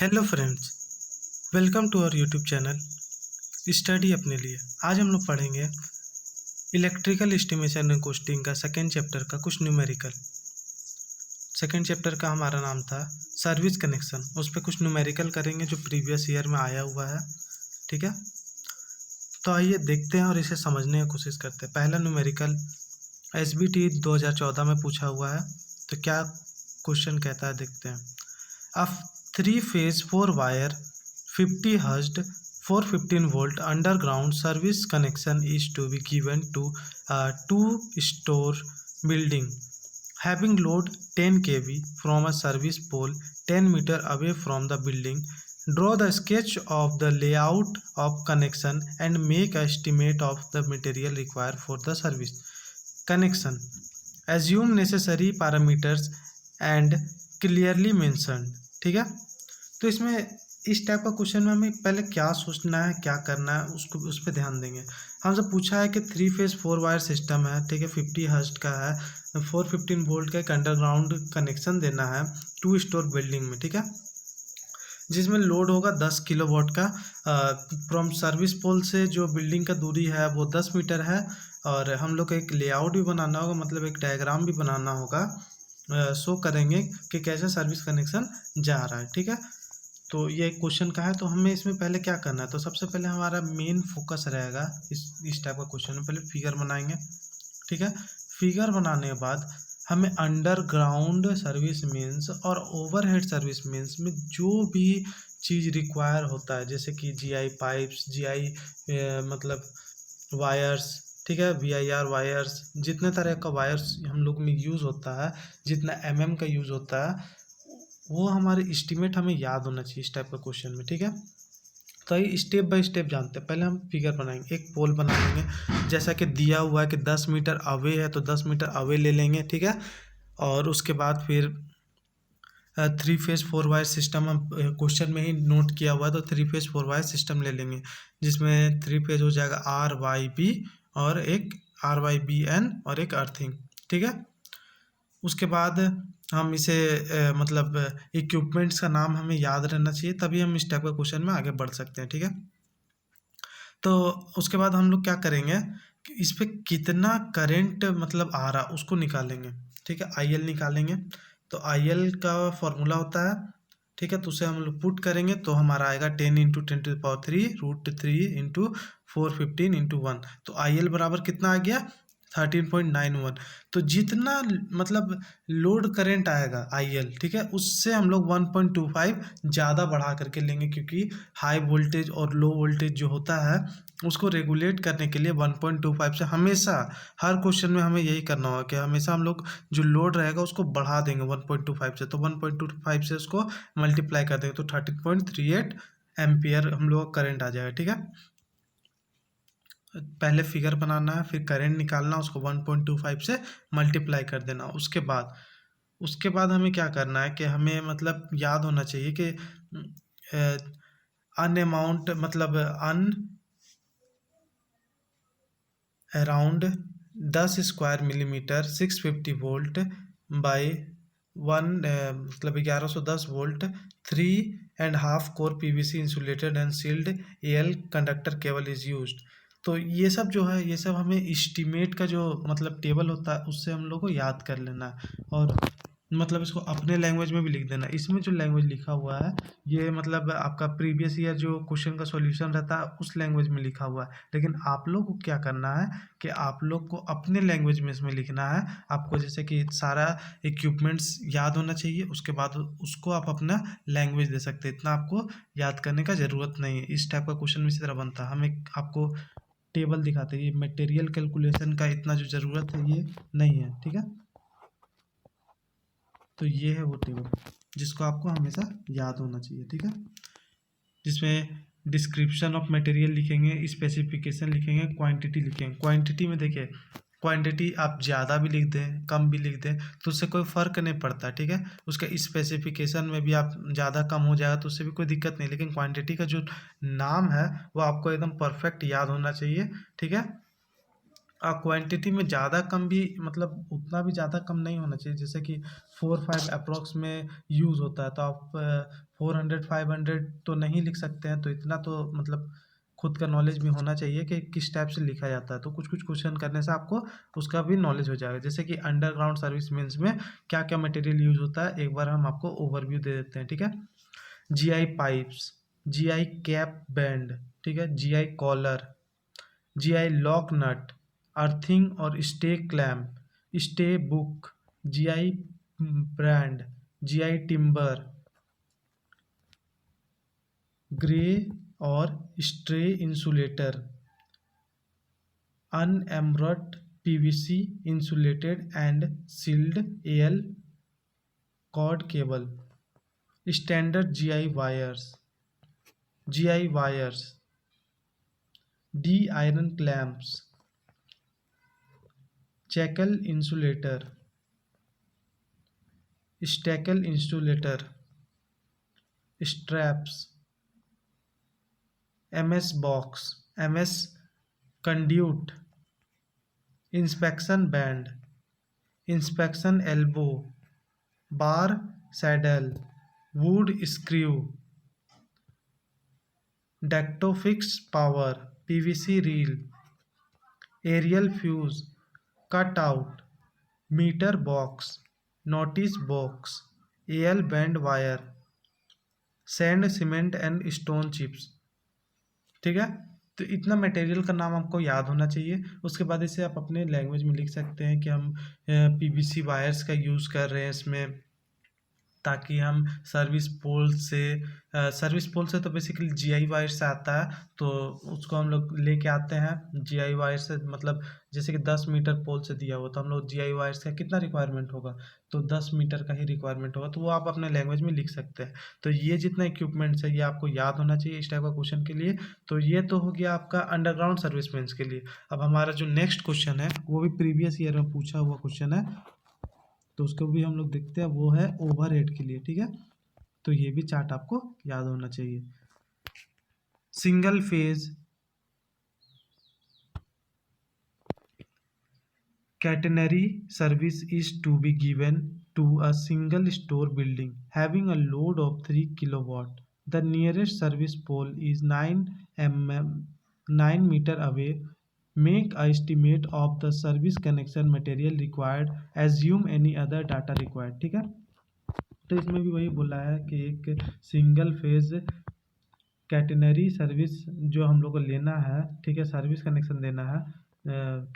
Hello friends, welcome to our YouTube channel study अपने लिए। आज हम लोग पढ़ेंगे इलेक्ट्रिकल एस्टिमेशन एंड कॉस्टिंग का सेकेंड चैप्टर का कुछ न्यूमेरिकल। सेकेंड चैप्टर का हमारा नाम था सर्विस कनेक्शन। उस पर कुछ न्यूमेरिकल करेंगे जो प्रीवियस ईयर में आया हुआ है। ठीक है, तो आइए देखते हैं और इसे समझने की कोशिश करते हैं। पहला न्यूमेरिकल SBT 2014 में पूछा हुआ है, तो क्या क्वेश्चन कहता है देखते हैं। A three-phase four-wire 50 Hz 415 volt underground service connection is to be given to a two-store building having load 10 kV from a service pole 10 meter away from the building. Draw the sketch of the layout of connection and make an estimate of the material required for the service connection. Assume necessary parameters and clearly mentioned। ठीक है, तो इसमें इस type का question में हमें पहले क्या सोचना है, क्या करना है, उसको उस पर ध्यान देंगे। हमसे पूछा है कि 3 फेज 4 वायर सिस्टम है, ठीक है, 50 हर्ट्ज का है, 415 वोल्ट का एक अंडरग्राउंड कनेक्शन देना है 2 स्टोर बिल्डिंग में। ठीक है, जिसमें लोड होगा 10 किलोवाट का। फ्रॉम सर्विस पोल से जो बिल्डिंग का दूरी है वो 10 मीटर है। और हम लोग को एक लेआउट भी बनाना होगा, मतलब एक डायग्राम भी बनाना होगा, शो करेंगे कि कैसे सर्विस कनेक्शन जा रहा है। ठीक है, तो ये एक क्वेश्चन का है, तो हमें इसमें पहले क्या करना है। तो सबसे पहले हमारा मेन फोकस रहेगा इस टाइप का क्वेश्चन में पहले फिगर बनाएंगे। ठीक है, फिगर बनाने के बाद हमें अंडरग्राउंड सर्विस मीन्स और ओवरहेड सर्विस मीन्स में जो भी चीज़ रिक्वायर होता है, जैसे कि GI पाइप्स, GI मतलब वायर्स, ठीक है, VIR वायर्स, जितने तरह का वायर्स हम लोग में यूज़ होता है, जितना MM का यूज़ होता है, वो हमारे एस्टीमेट हमें याद होना चाहिए इस टाइप का क्वेश्चन में। ठीक है, तो ये स्टेप बाय स्टेप जानते हैं। पहले हम फिगर बनाएंगे, एक पोल बना लेंगे, जैसा कि दिया हुआ है कि 10 मीटर अवे है तो 10 मीटर अवे ले लेंगे। ठीक है, और उसके बाद फिर 3 फेज 4 वायर सिस्टम हम क्वेश्चन में ही नोट किया हुआ है, तो 3 फेज 4 वायर सिस्टम ले लेंगे, जिसमें 3 फेज हो जाएगा RYB और एक RYBN और एक अर्थिंग। ठीक है, उसके बाद हम इसे मतलब इक्विपमेंट्स का नाम हमें याद रहना चाहिए, तभी हम इस टाइप का क्वेश्चन में आगे बढ़ सकते हैं। ठीक है, तो उसके बाद हम लोग क्या करेंगे कि इस पे कितना करंट मतलब आ रहा उसको निकालेंगे। ठीक है, IL निकालेंगे, तो IL का फॉर्मूला होता है, ठीक है, तो उसे हम लोग पुट करेंगे तो हमारा आएगा 10 × 10⁻³ √3 × 415 × 1। तो IL बराबर कितना आ गया 13.91। तो जितना मतलब लोड करंट आएगा IL, ठीक है, उससे हम लोग 1.25 ज़्यादा बढ़ा करके लेंगे, क्योंकि हाई वोल्टेज और लो वोल्टेज जो होता है उसको रेगुलेट करने के लिए 1.25 से हमेशा हर क्वेश्चन में हमें यही करना होगा कि हमेशा हम लोग जो लोड रहेगा उसको बढ़ा देंगे 1.25 से। तो 1.25 से उसको मल्टीप्लाई कर देंगे तो 13.38 एम्पियर हम लोग का करंट आ जाएगा। ठीक है, पहले फिगर बनाना है, फिर करंट निकालना, उसको 1.25 से मल्टीप्लाई कर देना। उसके बाद हमें क्या करना है कि हमें मतलब याद होना चाहिए कि अन अमाउंट मतलब around 10 square millimetre 650 volt by 1110 volt 3.5 core PVC insulated and sealed AL conductor cable is used. तो ये सब जो है, ये सब हमें एस्टीमेट का जो मतलब टेबल होता है उससे हम लोग को याद कर लेना है, और मतलब इसको अपने लैंग्वेज में भी लिख देना। इसमें जो लैंग्वेज लिखा हुआ है ये मतलब आपका प्रीवियस ईयर जो क्वेश्चन का सॉल्यूशन रहता है उस लैंग्वेज में लिखा हुआ है, लेकिन आप लोग को क्या करना है कि आप लोग को अपने लैंग्वेज में इसमें लिखना है। आपको जैसे कि सारा इक्विपमेंट्स याद होना चाहिए, उसके बाद उसको आप अपना लैंग्वेज दे सकते हैं। इतना आपको याद करने का ज़रूरत नहीं है। इस टाइप का क्वेश्चन इसी तरह बनता है। हम एक आपको टेबल दिखाते हैं, ये मटेरियल कैलकुलेशन का इतना जो ज़रूरत है ये नहीं है। ठीक है, तो ये है वो टेबल जिसको आपको हमेशा याद होना चाहिए। ठीक है, जिसमें डिस्क्रिप्शन ऑफ मटेरियल लिखेंगे, स्पेसिफिकेशन लिखेंगे, क्वांटिटी लिखेंगे। क्वांटिटी में देखिए, क्वांटिटी आप ज़्यादा भी लिख दें कम भी लिख दें तो उससे कोई फ़र्क नहीं पड़ता। ठीक है, उसका स्पेसिफिकेशन में भी आप ज़्यादा कम हो जाएगा तो उससे भी कोई दिक्कत नहीं, लेकिन क्वांटिटी का जो नाम है वो आपको एकदम परफेक्ट याद होना चाहिए। ठीक है, क्वांटिटी में ज़्यादा कम भी, मतलब उतना भी ज़्यादा कम नहीं होना चाहिए, जैसे कि 4-5 अप्रॉक्स में यूज़ होता है, तो आप 400-500 तो नहीं लिख सकते हैं, तो इतना तो मतलब खुद का नॉलेज भी होना चाहिए कि किस टाइप से लिखा जाता है। तो कुछ कुछ क्वेश्चन करने से आपको उसका भी नॉलेज हो जाएगा, जैसे कि अंडरग्राउंड सर्विस मीन्स में क्या क्या मटेरियल यूज़ होता है, एक बार हम आपको ओवरव्यू दे देते हैं, ठीक है। GI pipes, GI cap band, ठीक है, GI collar, GI lock nut, earthing और stay clamp, stay book, GI brand, GI timber, grey और स्ट्रे इंसुलेटर, अनएम्ब्रॉड PVC insulated and sealed AL cord cable, standard GI wires, D iron clamps, Checkle insulator, Stackle insulator, straps, MS box, MS conduit, inspection band, inspection elbow, bar saddle, wood screw, Dactofix power, PVC reel, aerial fuse, cutout, meter box, notice box, AL band wire, sand cement and stone chips, ठीक है। तो इतना material का नाम आपको याद होना चाहिए। उसके बाद इसे आप अपने लैंग्वेज में लिख सकते हैं कि हम पीवीसी वायर्स का यूज़ कर रहे हैं इसमें, ताकि हम सर्विस पोल से तो बेसिकली जीआई वायर से आता है, तो उसको हम लोग लेके आते हैं जीआई वायर से, मतलब जैसे कि 10 मीटर पोल से दिया हुआ, तो हम लोग जीआई वायर से कितना रिक्वायरमेंट होगा, तो 10 मीटर का ही रिक्वायरमेंट होगा, तो वो आप अपने लैंग्वेज में लिख सकते हैं। तो ये जितना इक्विपमेंट्स है ये आपको याद होना चाहिए इस टाइप का क्वेश्चन के लिए। तो ये तो हो गया आपका अंडरग्राउंड सर्विसमेंस के लिए। अब हमारा जो नेक्स्ट क्वेश्चन है वो भी प्रीवियस ईयर में पूछा हुआ क्वेश्चन है, तो उसको भी हम लोग देखते हैं, वो है ओवरहेड के लिए, ठीक है। तो ये भी चार्ट आपको याद होना चाहिए। Single phase catenary service is to be given to a single store building having a load of 3 kilowatt. The nearest service pole is 9 meter away. Make a estimate of the service connection material required. Assume any other data required, ठीक है। तो इसमें भी वही बोला है कि एक सिंगल फेज कैटेनरी सर्विस जो हम लोग को लेना है, ठीक है, सर्विस कनेक्शन देना है।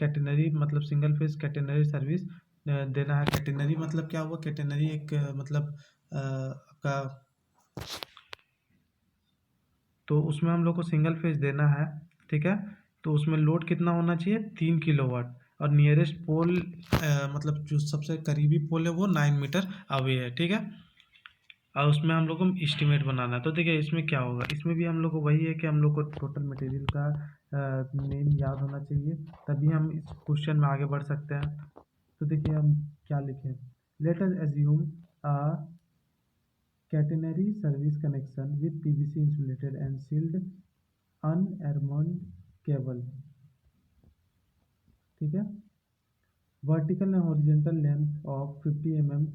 कैटेनरी मतलब सिंगल फेज कैटेनरी सर्विस देना है। कैटेनरी मतलब क्या हुआ, कैटेनरी एक मतलब आपका, तो उसमें हम लोग को सिंगल फेज देना है, ठीक है। तो उसमें लोड कितना होना चाहिए, 3 किलोवाट, और नियरेस्ट पोल मतलब जो सबसे करीबी पोल है वो 9 मीटर अवे है, ठीक है। और उसमें हम लोग को एस्टिमेट बनाना है। तो देखिए इसमें क्या होगा, इसमें भी हम लोग को वही है कि हम लोग को टोटल मटेरियल का नेम याद होना चाहिए, तभी हम इस क्वेश्चन में आगे बढ़ सकते हैं। तो देखिए हम क्या लिखें, let us assume a catenary service connection with PVC insulated and sealed unearmoned cable, ठीक है। Vertical and horizontal length of 50 mm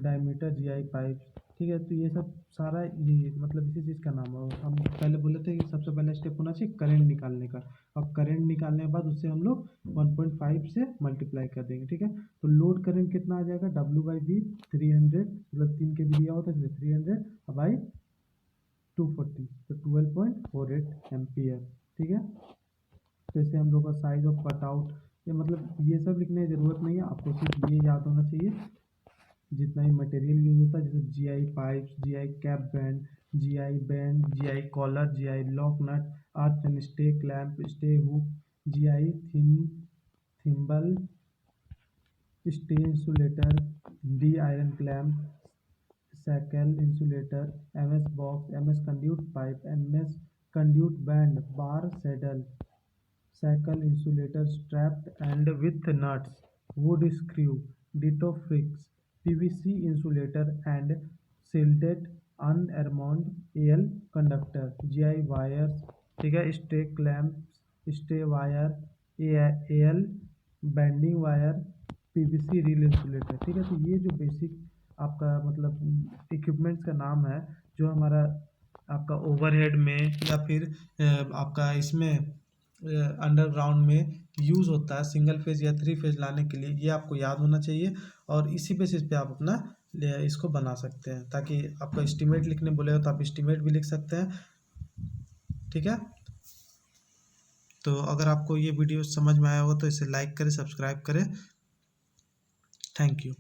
diameter GI pipe, ठीक है। तो ये सब सारा ये मतलब इसी चीज़ का नाम है। हम पहले बोले थे कि सबसे पहला स्टेप होना चाहिए करंट निकालने का, और करंट निकालने के बाद उससे हम लोग 1.5 से मल्टीप्लाई कर देंगे, ठीक है। तो लोड करंट कितना आ जाएगा, W/V 300, मतलब 3 के भी दिया होता है इसलिए 300 बाई 240, तो 12.48 एम्पियर, ठीक है। जैसे हम लोग का साइज ऑफ कटआउट, ये मतलब ये सब लिखने की ज़रूरत नहीं है, आपको सिर्फ ये याद होना चाहिए जितना भी मटेरियल यूज होता है, जैसे GI pipes, GI cap band, GI band, GI collar, GI lock nut, earth and stay clamp, stay hook, GI thimble, stay insulator, D iron clamp, shackle insulator, MS box, MS conduit pipe, MS conduit band, bar saddle, cycle insulator strapped and with nuts, wood screw, Ditofix, PVC insulator and shielded unarmored AL conductor, GI wires, ठीक है, stay clamp, stay wire, AL banding wire, PVC reel insulator. ठीक है, तो ये जो basic आपका मतलब equipments का नाम है जो हमारा आपका ओवरहेड में या फिर आपका इसमें अंडरग्राउंड में यूज़ होता है सिंगल फेज या 3 फेज लाने के लिए, ये आपको याद होना चाहिए। और इसी बेसिस पे आप अपना इसको बना सकते हैं, ताकि आपको एस्टीमेट लिखने बोलेगा तो आप एस्टीमेट भी लिख सकते हैं। ठीक है, तो अगर आपको ये वीडियो समझ में आया हो तो इसे लाइक करें, सब्सक्राइब करें। Thank you.